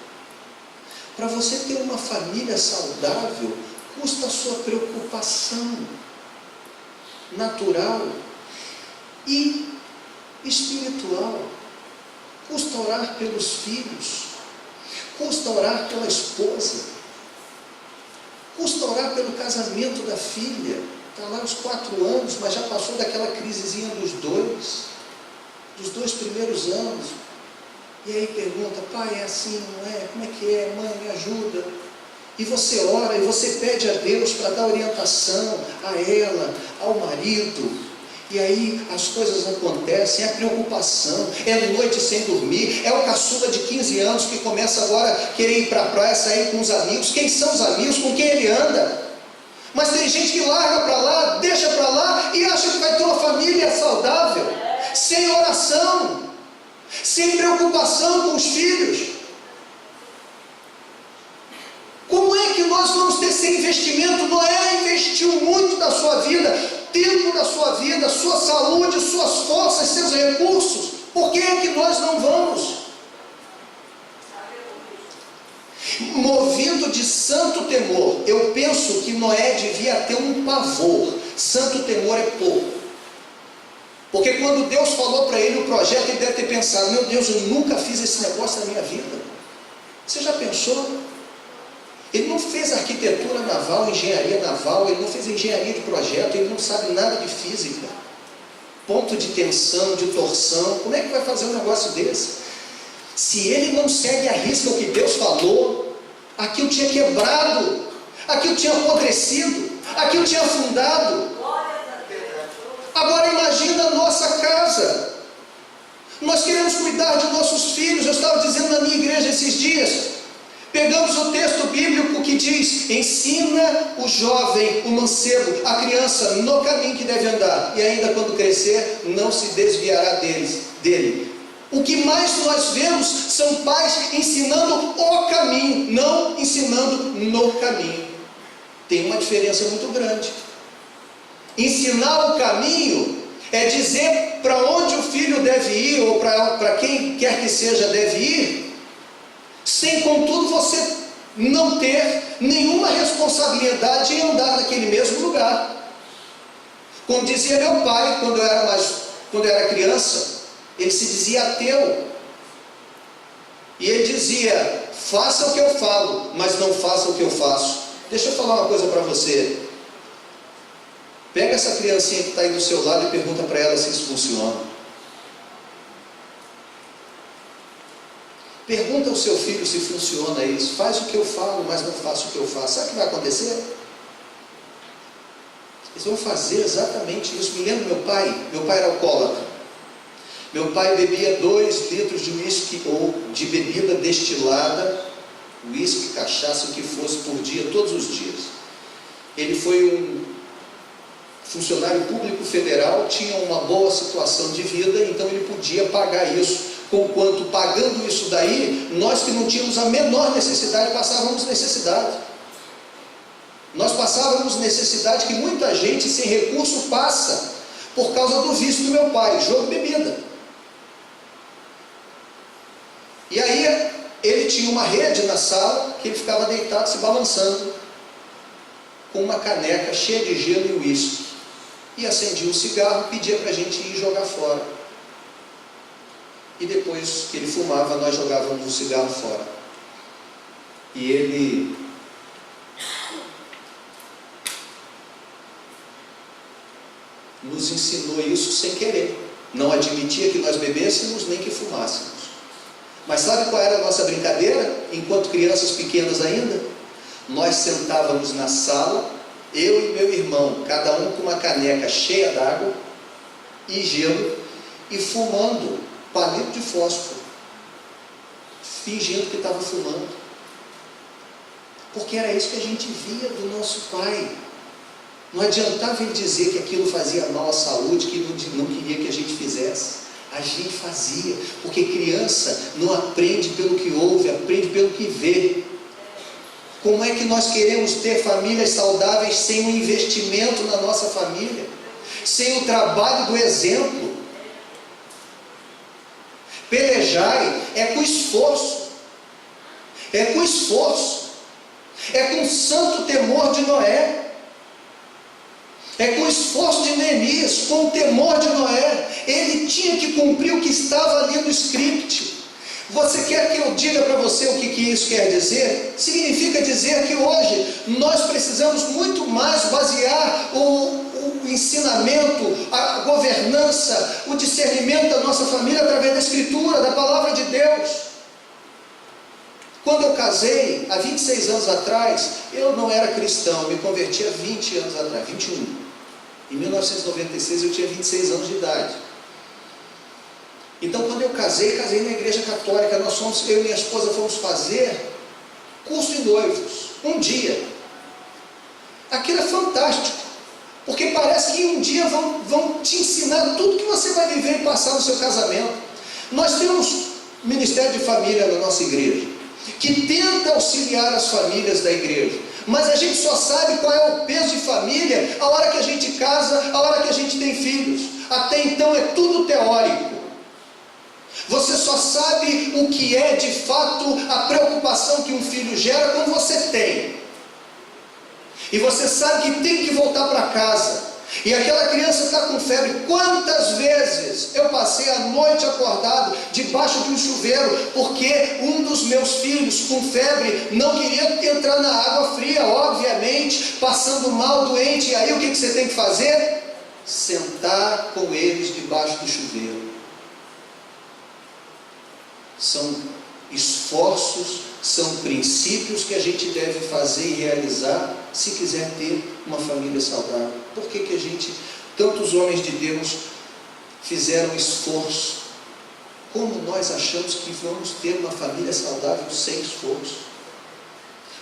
Para você ter uma família saudável, custa a sua preocupação natural e espiritual. Custa orar pelos filhos, custa orar pela esposa, custa orar pelo casamento da filha. Está lá os 4 anos, mas já passou daquela crisezinha dos 2 primeiros anos. E aí pergunta: pai, é assim, não é? Como é que é? Mãe, me ajuda. E você ora, e você pede a Deus para dar orientação a ela, ao marido. E aí as coisas acontecem, é preocupação, é noite sem dormir, é o caçula de 15 anos que começa agora a querer ir para a praia, sair com os amigos. Quem são os amigos? Com quem ele anda? Mas tem gente que larga para lá, deixa para lá e acha que vai ter uma família saudável, sem oração, sem preocupação com os filhos. Como é que nós vamos ter esse investimento? Noé investiu muito da sua vida, tempo da sua vida, sua saúde, suas forças, seus recursos. Por que é que nós não vamos? Movido de santo temor, eu penso que Noé devia ter um pavor. Santo temor é pouco. Porque quando Deus falou para ele o projeto, ele deve ter pensado: meu Deus, eu nunca fiz esse negócio na minha vida. Você já pensou? Ele não fez arquitetura naval, engenharia naval, ele não fez engenharia de projeto, ele não sabe nada de física. Ponto de tensão, de torção, como é que vai fazer um negócio desse? Se ele não segue à risca o que Deus falou, aquilo tinha quebrado, aquilo tinha apodrecido, aquilo tinha afundado. Agora imagina a nossa casa. Nós queremos cuidar de nossos filhos. Eu estava dizendo na minha igreja esses dias, pegamos o texto bíblico que diz: ensina o jovem, o mancebo, a criança no caminho que deve andar, e ainda quando crescer não se desviará dele. O que mais nós vemos são pais ensinando o caminho, não ensinando no caminho. Tem uma diferença muito grande. Ensinar o caminho é dizer para onde o filho deve ir, ou para quem quer que seja deve ir, sem contudo você não ter nenhuma responsabilidade em andar naquele mesmo lugar. Como dizia meu pai quando eu era criança, ele se dizia ateu, e ele dizia: faça o que eu falo, mas não faça o que eu faço. Deixa eu falar uma coisa para você. Pega essa criancinha que está aí do seu lado e pergunta para ela se isso funciona. Pergunta ao seu filho se funciona isso. Faz o que eu falo, mas não faça o que eu faço. Sabe o que vai acontecer? Eles vão fazer exatamente isso. Me lembro meu pai era alcoólatra. Meu pai bebia 2 litros de uísque ou de bebida destilada, uísque, cachaça, o que fosse, por dia, todos os dias. Ele foi um funcionário público federal, tinha uma boa situação de vida, então ele podia pagar isso. Conquanto pagando isso daí, nós que não tínhamos a menor necessidade, passávamos necessidade. Nós passávamos necessidade que muita gente sem recurso passa por causa do vício do meu pai, jogo e bebida. E aí ele tinha uma rede na sala que ele ficava deitado se balançando com uma caneca cheia de gelo e uísque. E acendia um cigarro, pedia para a gente ir jogar fora. E depois que ele fumava, nós jogávamos o cigarro fora. E ele nos ensinou isso sem querer. Não admitia que nós bebêssemos nem que fumássemos. Mas sabe qual era a nossa brincadeira? Enquanto crianças pequenas ainda, nós sentávamos na sala, eu e meu irmão, cada um com uma caneca cheia d'água e gelo, e fumando palito de fósforo, fingindo que estava fumando, porque era isso que a gente via do nosso pai. Não adiantava ele dizer que aquilo fazia mal à saúde, que não queria que a gente fizesse. A gente fazia, porque criança não aprende pelo que ouve, aprende pelo que vê. Como é que nós queremos ter famílias saudáveis sem um investimento na nossa família? Sem o trabalho do exemplo? Pelejai é com esforço. É com esforço. É com santo temor de Noé. É com o esforço de Neemias, com o temor de Noé. Ele tinha que cumprir o que estava ali no script. Você quer que eu diga para você o que isso quer dizer? Significa dizer que hoje nós precisamos muito mais basear o ensinamento, a governança, o discernimento da nossa família através da Escritura, da Palavra de Deus. Quando eu casei, há 26 anos atrás, eu não era cristão, me converti há 20 anos atrás, 21. Em 1996 eu tinha 26 anos de idade. Então quando eu casei na igreja católica. Eu e minha esposa fomos fazer curso de noivos, um dia. Aquilo é fantástico, porque parece que um dia vão te ensinar tudo que você vai viver e passar no seu casamento. Nós temos Ministério de Família na nossa igreja, que tenta auxiliar as famílias da igreja, mas a gente só sabe qual é o peso de família a hora que a gente casa, a hora que a gente tem filhos. Até então é tudo teórico. Você só sabe o que é de fato a preocupação que um filho gera quando você tem. E você sabe que tem que voltar para casa. E aquela criança está com febre. Quantas vezes eu passei a noite acordado debaixo de um chuveiro, porque um dos meus filhos com febre não queria entrar na água fria, obviamente, passando mal, doente. E aí o que você tem que fazer? Sentar com eles debaixo do chuveiro. São esforços, são princípios que a gente deve fazer e realizar se quiser ter uma família saudável. Por que tantos homens de Deus fizeram esforço? Como nós achamos que vamos ter uma família saudável sem esforço?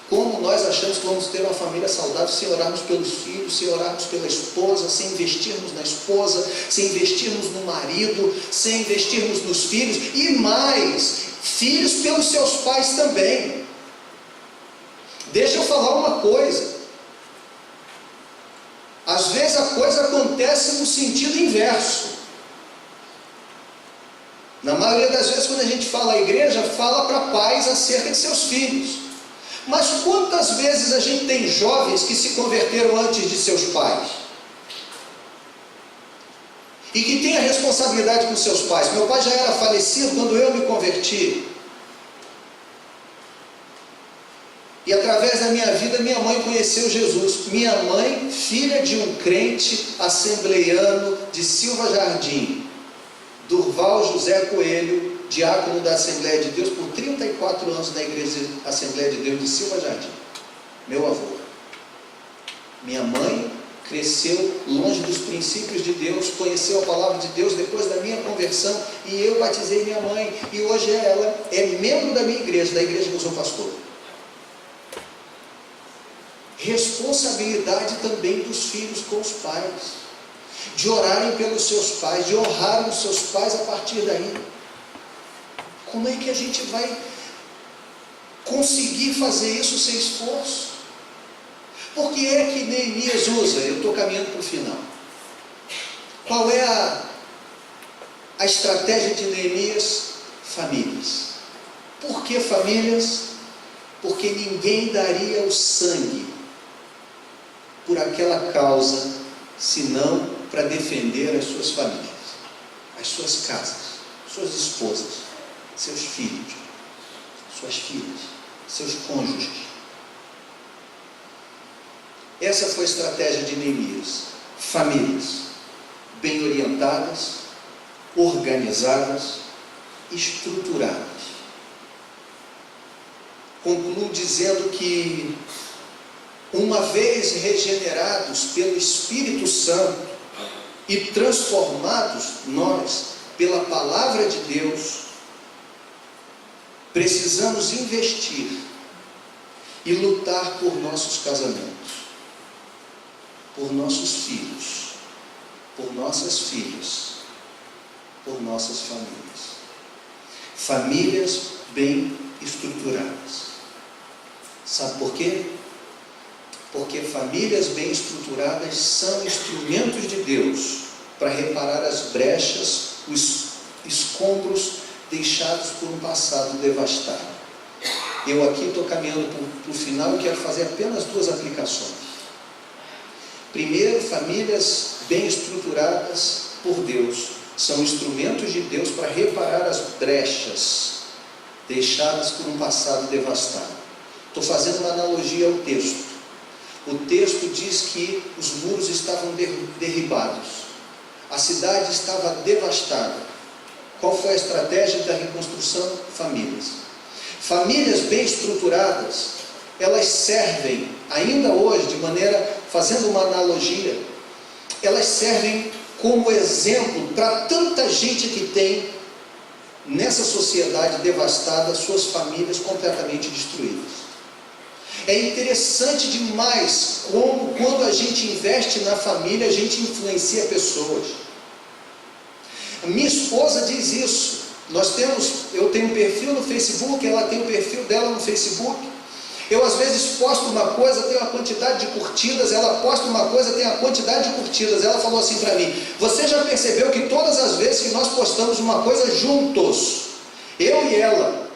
Como nós achamos que vamos ter uma família saudável sem orarmos pelos filhos, sem orarmos pela esposa, sem investirmos na esposa, sem investirmos no marido, sem investirmos nos filhos, e mais, filhos pelos seus pais também. Deixa eu falar uma coisa. Às vezes a coisa acontece no sentido inverso. Na maioria das vezes, quando a gente fala a igreja, fala para pais acerca de seus filhos. Mas quantas vezes a gente tem jovens que se converteram antes de seus pais? E que têm a responsabilidade com seus pais. Meu pai já era falecido quando eu me converti. E através da minha vida, minha mãe conheceu Jesus. Minha mãe, filha de um crente assembleiano de Silva Jardim, Durval José Coelho, diácono da Assembleia de Deus por 34 anos na Igreja Assembleia de Deus de Silva Jardim. Meu avô. Minha mãe cresceu longe dos princípios de Deus, conheceu a palavra de Deus depois da minha conversão, e eu batizei minha mãe, e hoje ela é membro da minha igreja, da igreja que eu sou pastor. Responsabilidade também dos filhos com os pais, de orarem pelos seus pais, de honrarem os seus pais a partir daí. Como é que a gente vai conseguir fazer isso sem esforço? Por que é que Neemias usa? Eu estou caminhando para o final. Qual é a estratégia de Neemias? Famílias. Por que famílias? Porque ninguém daria o sangue por aquela causa, senão para defender as suas famílias, as suas casas, suas esposas, seus filhos, suas filhas, seus cônjuges. Essa foi a estratégia de Neemias. Famílias bem orientadas, organizadas, estruturadas. Concluo dizendo que, uma vez regenerados pelo Espírito Santo e transformados nós pela palavra de Deus, precisamos investir e lutar por nossos casamentos, por nossos filhos, por nossas filhas, por nossas famílias. Famílias bem estruturadas. Sabe por quê? Porque famílias bem estruturadas são instrumentos de Deus para reparar as brechas, os escombros deixados por um passado devastado. Eu aqui estou caminhando para o final e quero fazer apenas 2 aplicações. Primeiro, famílias bem estruturadas por Deus são instrumentos de Deus para reparar as brechas deixadas por um passado devastado. Estou fazendo uma analogia ao texto. O texto diz que os muros estavam derribados, a cidade estava devastada. Qual foi a estratégia da reconstrução? Famílias. Famílias bem estruturadas, elas servem, ainda hoje, fazendo uma analogia, elas servem como exemplo para tanta gente que tem, nessa sociedade devastada, suas famílias completamente destruídas. É interessante demais como, quando a gente investe na família, a gente influencia pessoas. Minha esposa diz isso. Eu tenho um perfil no Facebook, ela tem o perfil dela no Facebook. Eu às vezes posto uma coisa, tenho uma quantidade de curtidas, ela posta uma coisa, tem a quantidade de curtidas. Ela falou assim para mim: você já percebeu que todas as vezes que nós postamos uma coisa juntos, eu e ela,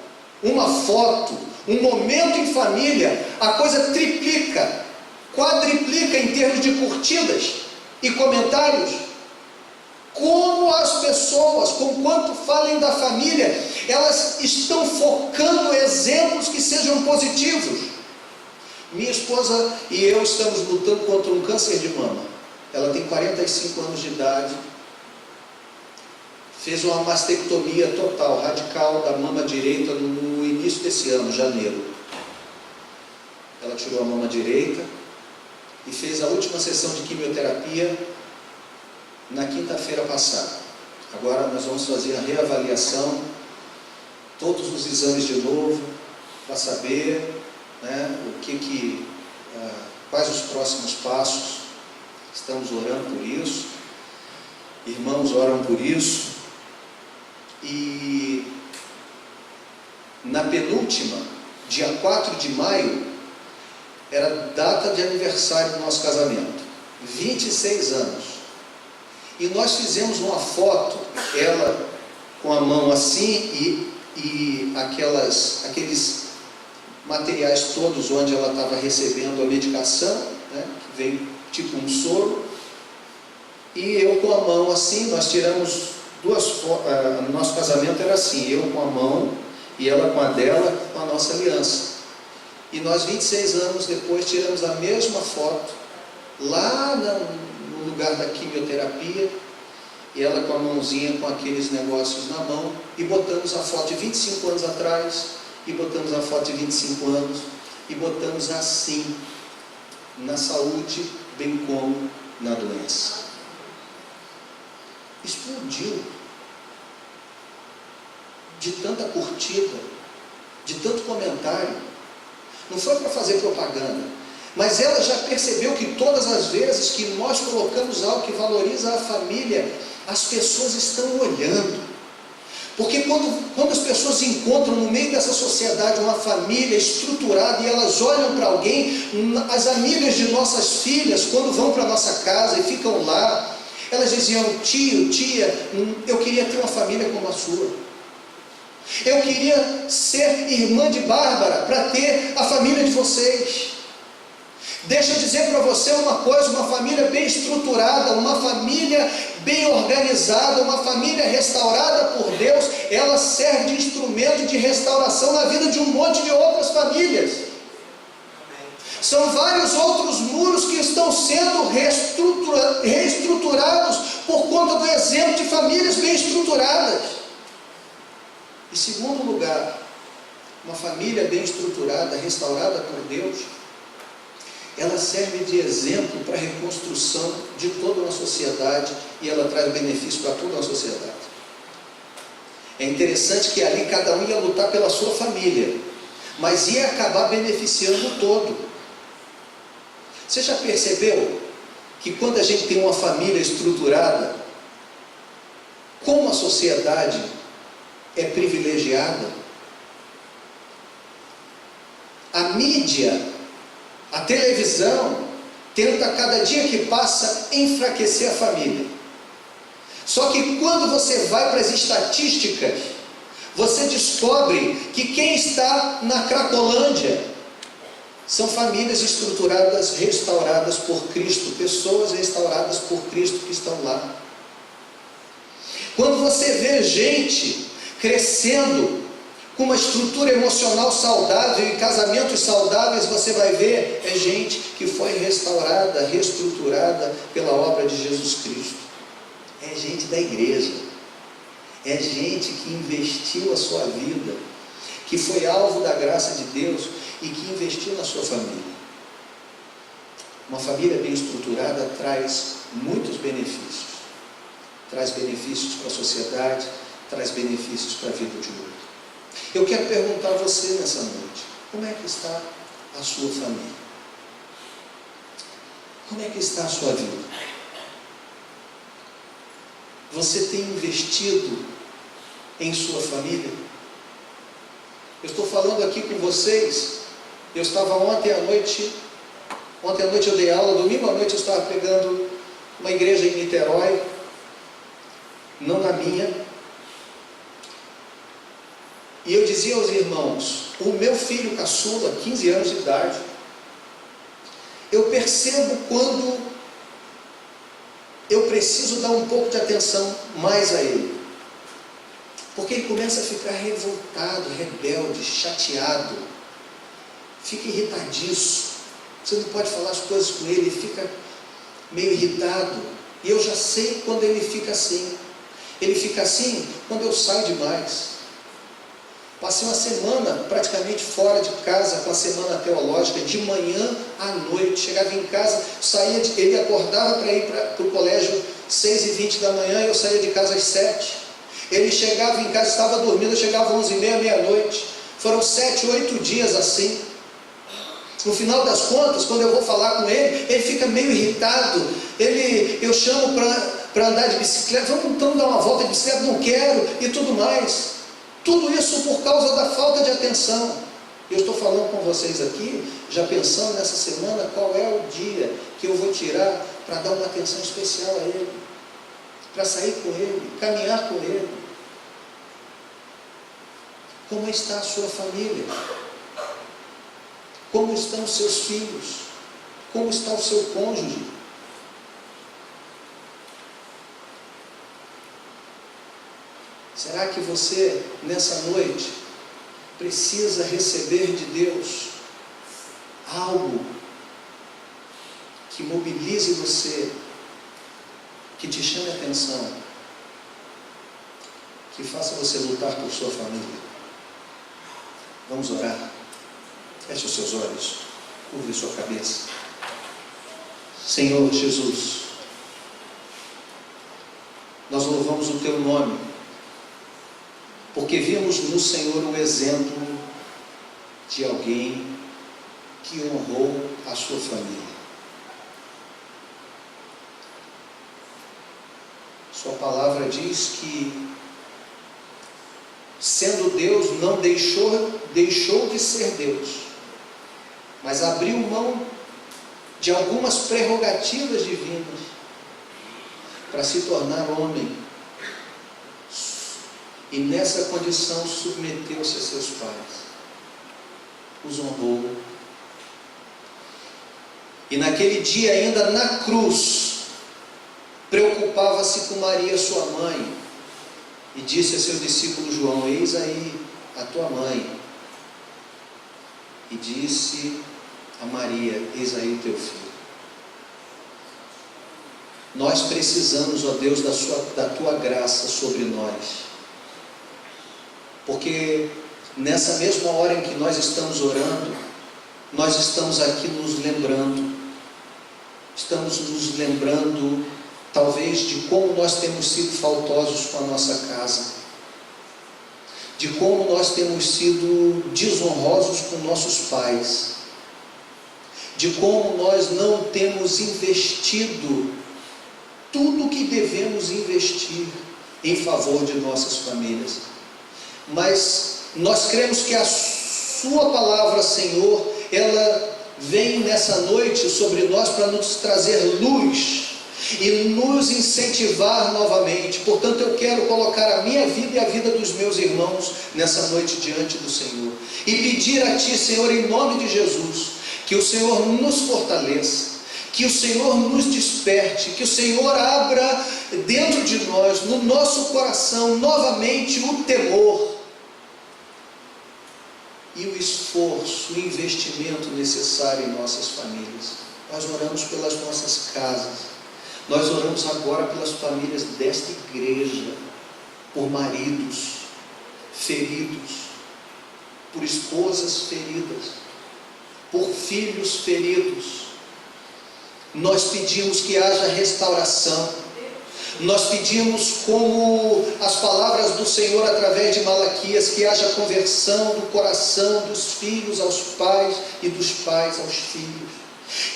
uma foto, um momento em família, a coisa triplica, quadriplica em termos de curtidas e comentários? Como as pessoas, conquanto falem da família, elas estão focando exemplos que sejam positivos. Minha esposa e eu estamos lutando contra um câncer de mama. Ela tem 45 anos de idade, fez uma mastectomia total, radical da mama direita no início desse ano, janeiro. Ela tirou a mama direita e fez a última sessão de quimioterapia na quinta-feira passada. Agora nós vamos fazer a reavaliação, todos os exames de novo, para saber, quais os próximos passos. Estamos orando por isso, irmãos oram por isso. E na penúltima, dia 4 de maio, era data de aniversário do nosso casamento, 26 anos. E nós fizemos uma foto, ela com a mão assim e aqueles materiais todos onde ela estava recebendo a medicação, que veio tipo um soro, e eu com a mão assim. Nós tiramos 2 fotos, nosso casamento era assim, eu com a mão e ela com a dela, com a nossa aliança. E nós 26 anos depois tiramos a mesma foto, lá no lugar da quimioterapia, e ela com a mãozinha com aqueles negócios na mão, e botamos a foto de 25 anos atrás, e botamos a foto de 25 anos, e botamos assim, na saúde, bem como na doença. Explodiu, de tanta curtida, de tanto comentário. Não foi para fazer propaganda, mas ela já percebeu que todas as vezes que nós colocamos algo que valoriza a família, as pessoas estão olhando. Porque quando as pessoas encontram no meio dessa sociedade uma família estruturada e elas olham para alguém, as amigas de nossas filhas, quando vão para a nossa casa e ficam lá, elas diziam: tio, tia, eu queria ter uma família como a sua. Eu queria ser irmã de Bárbara para ter a família de vocês. Deixa eu dizer para você uma coisa: uma família bem estruturada, uma família bem organizada, uma família restaurada por Deus, ela serve de instrumento de restauração na vida de um monte de outras famílias. São vários outros muros que estão sendo reestruturados por conta do exemplo de famílias bem estruturadas. Em segundo lugar, uma família bem estruturada, restaurada por Deus, ela serve de exemplo para a reconstrução de toda uma sociedade e ela traz benefício para toda uma sociedade. É interessante que ali cada um ia lutar pela sua família, mas ia acabar beneficiando o todo. Você já percebeu que quando a gente tem uma família estruturada, como a sociedade é privilegiada? A mídia, a televisão tenta cada dia que passa enfraquecer a família. Só que quando você vai para as estatísticas, você descobre que quem está na Cracolândia são famílias estruturadas, restauradas por Cristo, pessoas restauradas por Cristo que estão lá. Quando você vê gente crescendo com uma estrutura emocional saudável e casamentos saudáveis, você vai ver, é gente que foi restaurada, reestruturada pela obra de Jesus Cristo. É gente da igreja, é gente que investiu a sua vida, que foi alvo da graça de Deus e que investiu na sua família. Uma família bem estruturada traz muitos benefícios. Traz benefícios para a sociedade, traz benefícios para a vida de outro. Eu quero perguntar a você nessa noite: como é que está a sua família? Como é que está a sua vida? Você tem investido em sua família? Eu estou falando aqui com vocês. Eu estava ontem à noite eu dei aula, domingo à noite eu estava pregando uma igreja em Niterói, não na minha, e eu dizia aos irmãos: o meu filho caçula, 15 anos de idade, eu percebo quando eu preciso dar um pouco de atenção mais a ele, porque ele começa a ficar revoltado, rebelde, chateado, fica irritadiço. Você não pode falar as coisas com ele, ele fica meio irritado, e eu já sei quando ele fica assim. Ele fica assim quando eu saio demais. Passei uma semana praticamente fora de casa, com a semana teológica, de manhã à noite. Chegava em casa, ele acordava para ir para o colégio 6h20 da manhã, e eu saía de casa às 7. Ele chegava em casa, estava dormindo, eu chegava às 11h30, meia-noite. Foram 7, 8 dias assim. No final das contas, quando eu vou falar com ele, ele fica meio irritado. Eu chamo para andar de bicicleta: vamos então dar uma volta de bicicleta, não quero, e tudo mais. Tudo isso por causa da falta de atenção. Eu estou falando com vocês aqui, já pensando nessa semana, qual é o dia que eu vou tirar para dar uma atenção especial a ele, para sair com ele, caminhar com ele. Como está a sua família? Como estão os seus filhos? Como está o seu cônjuge? Será que você, nessa noite, precisa receber de Deus algo que mobilize você, que te chame a atenção, que faça você lutar por sua família? Vamos orar. Feche os seus olhos, curve sua cabeça. Senhor Jesus, nós louvamos o Teu nome, porque vimos no Senhor o exemplo de alguém que honrou a sua família. Sua palavra diz que sendo Deus, não deixou de ser Deus, mas abriu mão de algumas prerrogativas divinas para se tornar homem, e nessa condição submeteu-se a seus pais, os honrou, e naquele dia ainda na cruz preocupava-se com Maria sua mãe, e disse a seu discípulo João: eis aí a tua mãe, e disse a Maria: eis aí o teu filho. Nós precisamos, ó Deus, da tua graça sobre nós, porque nessa mesma hora em que nós estamos orando, nós estamos aqui nos lembrando talvez de como nós temos sido faltosos com a nossa casa, de como nós temos sido desonrosos com nossos pais, de como nós não temos investido tudo o que devemos investir em favor de nossas famílias. Mas nós cremos que a sua palavra, Senhor, ela vem nessa noite sobre nós para nos trazer luz e nos incentivar novamente. Portanto, eu quero colocar a minha vida e a vida dos meus irmãos nessa noite diante do Senhor, e pedir a Ti, Senhor, em nome de Jesus, que o Senhor nos fortaleça, que o Senhor nos desperte, que o Senhor abra dentro de nós, no nosso coração, novamente o temor e o esforço, o investimento necessário em nossas famílias. Nós oramos pelas nossas casas, nós oramos agora pelas famílias desta igreja, por maridos feridos, por esposas feridas, por filhos feridos. Nós pedimos que haja restauração. Nós pedimos, como as palavras do Senhor através de Malaquias, que haja conversão do coração dos filhos aos pais e dos pais aos filhos.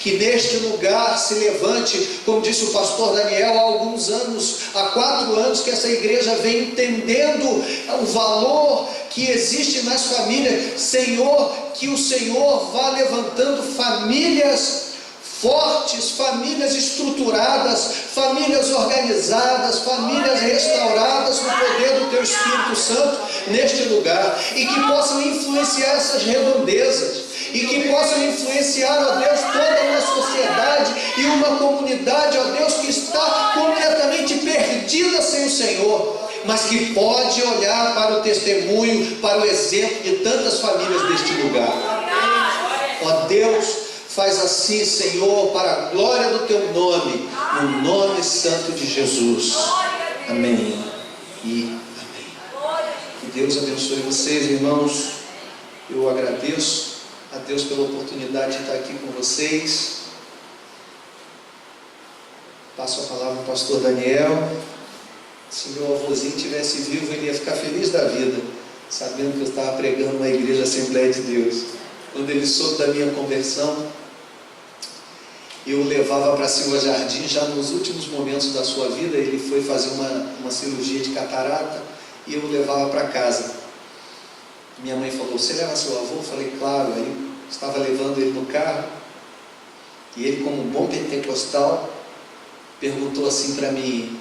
Que neste lugar se levante, como disse o pastor Daniel, há alguns anos, há 4 anos que essa igreja vem entendendo o valor que existe nas famílias. Senhor, que o Senhor vá levantando famílias fortes, famílias estruturadas, famílias organizadas, famílias restauradas no poder do Teu Espírito Santo neste lugar, e que possam influenciar essas redondezas, e que possam influenciar, ó Deus, toda uma sociedade e uma comunidade, ó Deus, que está completamente perdida sem o Senhor, mas que pode olhar para o testemunho, para o exemplo de tantas famílias deste lugar. Ó Deus, faz assim, Senhor, para a glória do Teu nome, no nome santo de Jesus. Amém e amém. Que Deus abençoe vocês, irmãos. Eu agradeço a Deus pela oportunidade de estar aqui com vocês. Passo a palavra ao pastor Daniel. Se meu avôzinho estivesse vivo, ele ia ficar feliz da vida, sabendo que eu estava pregando uma igreja Assembleia de Deus. Quando ele soube da minha conversão, eu o levava para Silva Jardim, já nos últimos momentos da sua vida. Ele foi fazer uma cirurgia de catarata, e eu o levava para casa. Minha mãe falou: você leva seu avô? Eu falei: claro. Aí estava levando ele no carro, e ele, como um bom pentecostal, perguntou assim para mim: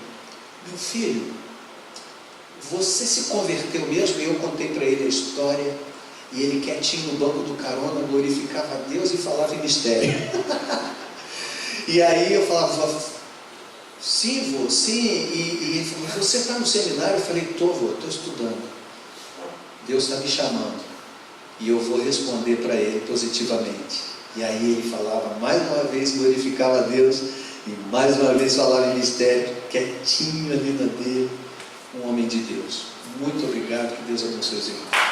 meu filho, você se converteu mesmo? E eu contei para ele a história, e ele, quietinho no banco do carona, glorificava a Deus e falava em mistério. E aí eu falava: sim, vô, sim. E ele falou: você está no seminário? Eu falei: estou, vô, estou estudando. Deus está me chamando, e eu vou responder para ele positivamente. E aí ele falava, mais uma vez glorificava a Deus, e mais uma vez falava em mistério, quietinho ali na dele, um homem de Deus. Muito obrigado, que Deus abençoe os irmãos.